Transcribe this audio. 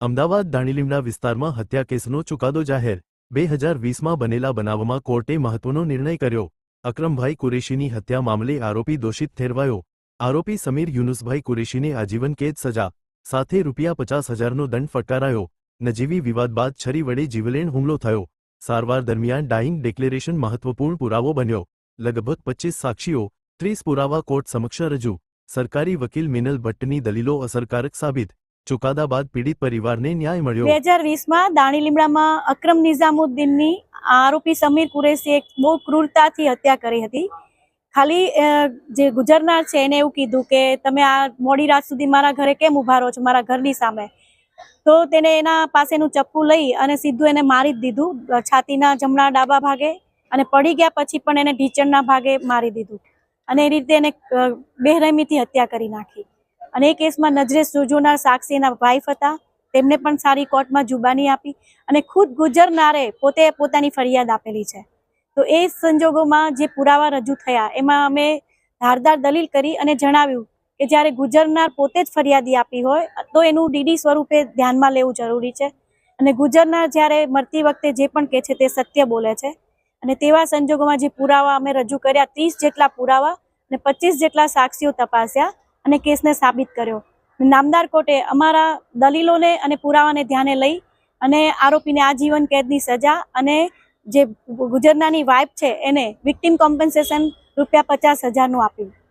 અમદાવાદ દાણીલીમડા વિસ્તારમાં હત્યા કેસનો ચુકાદો જાહેર 2020માં બનેલા બનાવમાં કોર્ટે મહત્વનો નિર્ણય કર્યો। અકરમભાઈ કુરેશીની હત્યા મામલે આરોપી દોષિત ઠેરવાયો। આરોપી સમીર યુનુસભાઈ કુરેશીને આજીવન કેદ સજા સાથે ₹50,000નો દંડ ફટકારાયો। નજીવી વિવાદ બાદ છરી વડે જીવલેણ હુમલો થયો। સારવાર દરમિયાન ડાઇંગ ડિક્લેરેશન મહત્વપૂર્ણ પુરાવો બન્યો। લગભગ 25 સાક્ષીઓ 30 પુરાવા કોર્ટ સમક્ષ રજૂ। સરકારી વકીલ મિનલ ભટ્ટની દલીલો અસરકારક સાબિત। ચુકાદા બાદ પીડિત પરિવારને ન્યાય મળ્યો। 2020માં દાણીલીમડામાં અકરમ નિઝામુદ્દીનની આરોપી સમીર કુરેશીએ બહુ ક્રૂરતાથી હત્યા કરી હતી। ખાલી જે ગુજરનાર છે એને એવું કીધું કે તમે આ મોડી રાત સુધી મારા ઘરે કેમ ઊભા રહો છો, મારા ઘરની સામે। તો તેને એના પાસેનું ચપ્પુ લઈ અને સીધું એને મારી જ દીધું, છાતીના જમણા ડાબા ભાગે, અને પડી ગયા પછી પણ એને ઢીચણના ભાગે મારી દીધું અને એ રીતે એને બેરહેમીથી હત્યા કરી નાખી। અને એ કેસમાં નજરે જોનાર સાક્ષી એના વાઇફ હતા, તેમને પણ સારી કોર્ટમાં જુબાની આપી અને ખુદ ગુજરનારે પોતે પોતાની ફરિયાદ આપેલી છે। તો એ સંજોગોમાં જે પુરાવા રજૂ થયા એમાં અમે ધારદાર દલીલ કરી અને જણાવ્યું કે જ્યારે ગુજરનાર પોતે જ ફરિયાદી આપી હોય તો એનું ડીડી સ્વરૂપે ધ્યાનમાં લેવું જરૂરી છે અને ગુજરનાર જ્યારે મરતી વખતે જે પણ કહે છે તે સત્ય બોલે છે। અને તેવા સંજોગોમાં જે પુરાવા અમે રજૂ કર્યા, 30 જેટલા પુરાવા અને 25 જેટલા સાક્ષીઓ તપાસ્યા અને કેસને સાબિત કર્યો। નામદાર કોર્ટે અમારા દલીલોને અને પુરાવાને ધ્યાને લઈ અને આરોપીને આજીવન કેદની સજા અને જે ગુજરનારની વાઇફ છે એને વિક્ટિમ કોમ્પન્સેશન ₹50,000નું આપ્યું।